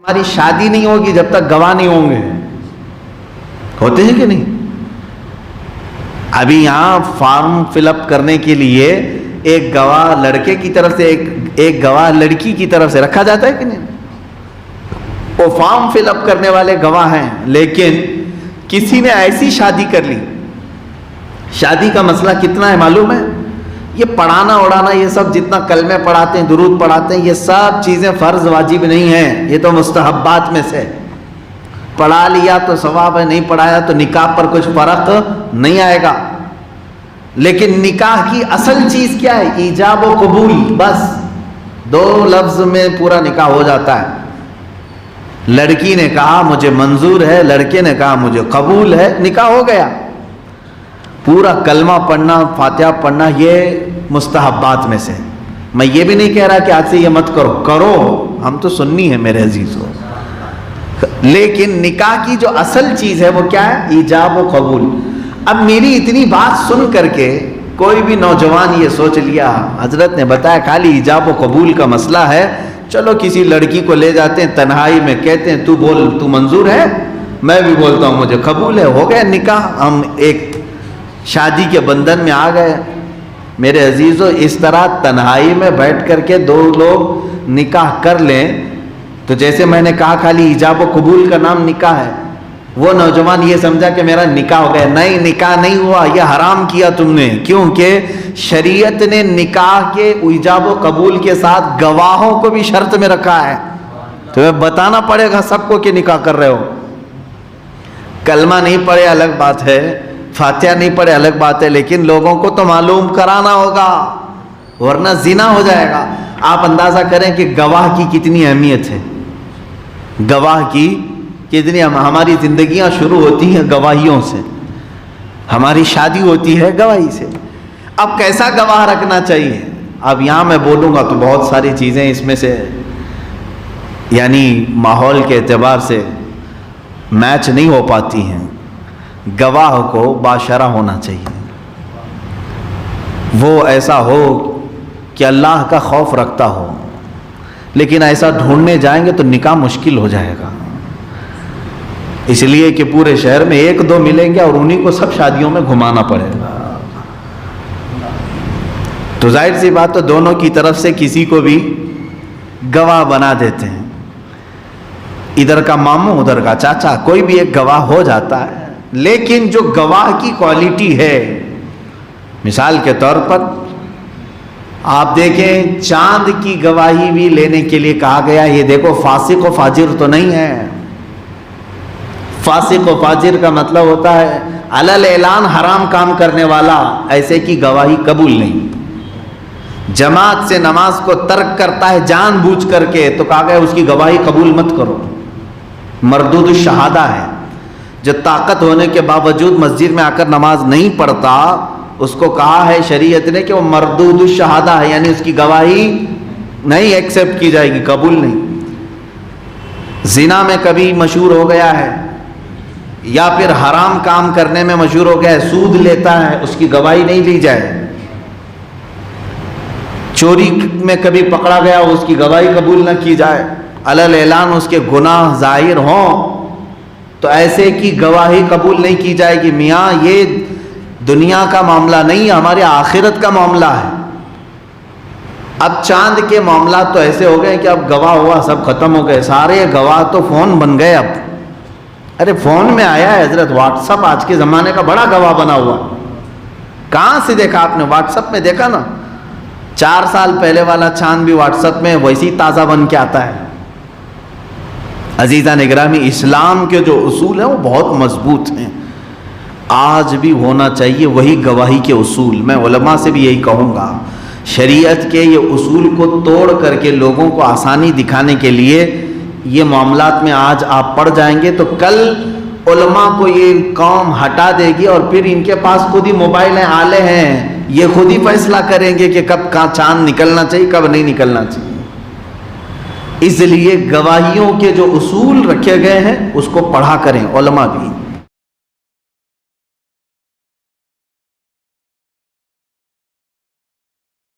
ہماری شادی نہیں ہوگی جب تک گواہ نہیں ہوں گے. ہوتے ہیں کہ نہیں؟ ابھی یہاں فارم فل اپ کرنے کے لیے ایک گواہ لڑکے کی طرف سے ایک گواہ لڑکی کی طرف سے رکھا جاتا ہے کہ نہیں؟ وہ فارم فل اپ کرنے والے گواہ ہیں. لیکن کسی نے ایسی شادی کر لی، شادی کا مسئلہ کتنا ہے معلوم ہے؟ یہ پڑھانا اڑانا، یہ سب جتنا کلمے پڑھاتے ہیں، درود پڑھاتے ہیں، یہ سب چیزیں فرض واجب نہیں ہیں، یہ تو مستحبات میں سے. پڑھا لیا تو ثواب ہے، نہیں پڑھایا تو نکاح پر کچھ فرق نہیں آئے گا. لیکن نکاح کی اصل چیز کیا ہے؟ ایجاب و قبول. بس 2 لفظ میں پورا نکاح ہو جاتا ہے. لڑکی نے کہا مجھے منظور ہے، لڑکے نے کہا مجھے قبول ہے، نکاح ہو گیا. پورا کلمہ پڑھنا، فاتحہ پڑھنا یہ مستحبات میں سے. میں یہ بھی نہیں کہہ رہا کہ آج سے یہ مت کرو، ہم تو سنی ہیں میرے عزیزو. لیکن نکاح کی جو اصل چیز ہے وہ کیا ہے؟ ایجاب و قبول. اب میری اتنی بات سن کر کے کوئی بھی نوجوان یہ سوچ لیا حضرت نے بتایا خالی ایجاب و قبول کا مسئلہ ہے، چلو کسی لڑکی کو لے جاتے ہیں تنہائی میں، کہتے ہیں تو بول تو منظور ہے، میں بھی بولتا ہوں مجھے قبول ہے، ہو گیا نکاح. ہم ایک شادی کے بندھن میں آ گئے. میرے عزیزو اس طرح تنہائی میں بیٹھ کر کے 2 لوگ نکاح کر لیں تو جیسے میں نے کہا خالی ایجاب و قبول کا نام نکاح ہے، وہ نوجوان یہ سمجھا کہ میرا نکاح ہو گیا. نہیں، نکاح نہیں ہوا، یہ حرام کیا تم نے. کیونکہ شریعت نے نکاح کے ایجاب و قبول کے ساتھ گواہوں کو بھی شرط میں رکھا ہے. تمہیں بتانا پڑے گا سب کو کہ نکاح کر رہے ہو. کلمہ نہیں پڑھے الگ بات ہے، فاتحہ نہیں پڑھے الگ بات ہے، لیکن لوگوں کو تو معلوم کرانا ہوگا ورنہ زنا ہو جائے گا. آپ اندازہ کریں کہ گواہ کی کتنی اہمیت ہے. گواہ کی کتنی، ہماری زندگیاں شروع ہوتی ہیں گواہیوں سے، ہماری شادی ہوتی ہے گواہی سے. اب کیسا گواہ رکھنا چاہیے؟ اب یہاں میں بولوں گا تو بہت ساری چیزیں اس میں سے یعنی ماحول کے اعتبار سے میچ نہیں ہو پاتی ہیں. گواہ کو باشرہ ہونا چاہیے، وہ ایسا ہو کہ اللہ کا خوف رکھتا ہو. لیکن ایسا ڈھونڈنے جائیں گے تو نکاح مشکل ہو جائے گا، اس لیے کہ پورے شہر میں 1-2 ملیں گے اور انہی کو سب شادیوں میں گھمانا پڑے گا. تو ظاہر سی بات تو دونوں کی طرف سے کسی کو بھی گواہ بنا دیتے ہیں. ادھر کا ماموں ادھر کا چاچا، کوئی بھی ایک گواہ ہو جاتا ہے. لیکن جو گواہ کی کوالٹی ہے، مثال کے طور پر آپ دیکھیں چاند کی گواہی بھی لینے کے لیے کہا گیا. یہ دیکھو فاسق و فاجر تو نہیں ہے. فاسق و فاجر کا مطلب ہوتا ہے علل اعلان حرام کام کرنے والا، ایسے کی گواہی قبول نہیں. جماعت سے نماز کو ترک کرتا ہے جان بوجھ کر کے تو کہا گیا اس کی گواہی قبول مت کرو، مردود الشہادہ ہے. جو طاقت ہونے کے باوجود مسجد میں آ کر نماز نہیں پڑھتا اس کو کہا ہے شریعت نے کہ وہ مردود الشہادہ ہے، یعنی اس کی گواہی نہیں ایکسیپٹ کی جائے گی، قبول نہیں. زنا میں کبھی مشہور ہو گیا ہے یا پھر حرام کام کرنے میں مشہور ہو گیا ہے، سود لیتا ہے، اس کی گواہی نہیں لی جائے. چوری میں کبھی پکڑا گیا اس کی گواہی قبول نہ کی جائے، علل اعلان اس کے گناہ ظاہر ہوں تو ایسے کی گواہی قبول نہیں کی جائے گی. میاں یہ دنیا کا معاملہ نہیں، ہمارے آخرت کا معاملہ ہے. اب چاند کے معاملات تو ایسے ہو گئے کہ اب گواہ ہوا سب ختم ہو گئے، سارے گواہ تو فون بن گئے. اب ارے فون میں آیا ہے حضرت، واٹس اپ آج کے زمانے کا بڑا گواہ بنا ہوا. کہاں سے دیکھا آپ نے؟ واٹس اپ میں دیکھا نا. 4 سال پہلے والا چاند بھی واٹس اپ میں ویسی تازہ بن کے آتا ہے. عزیزان اکرامی، اسلام کے جو اصول ہیں وہ بہت مضبوط ہیں، آج بھی ہونا چاہیے وہی گواہی کے اصول. میں علماء سے بھی یہی کہوں گا، شریعت کے یہ اصول کو توڑ کر کے لوگوں کو آسانی دکھانے کے لیے یہ معاملات میں آج آپ پڑ جائیں گے تو کل علماء کو یہ قوم ہٹا دے گی اور پھر ان کے پاس خود ہی موبائل ہیں، آلے ہیں، یہ خود ہی فیصلہ کریں گے کہ کب کہاں چاند نکلنا چاہیے کب نہیں نکلنا چاہیے. اس لیے گواہیوں کے جو اصول رکھے گئے ہیں اس کو پڑھا کریں علماء بھی.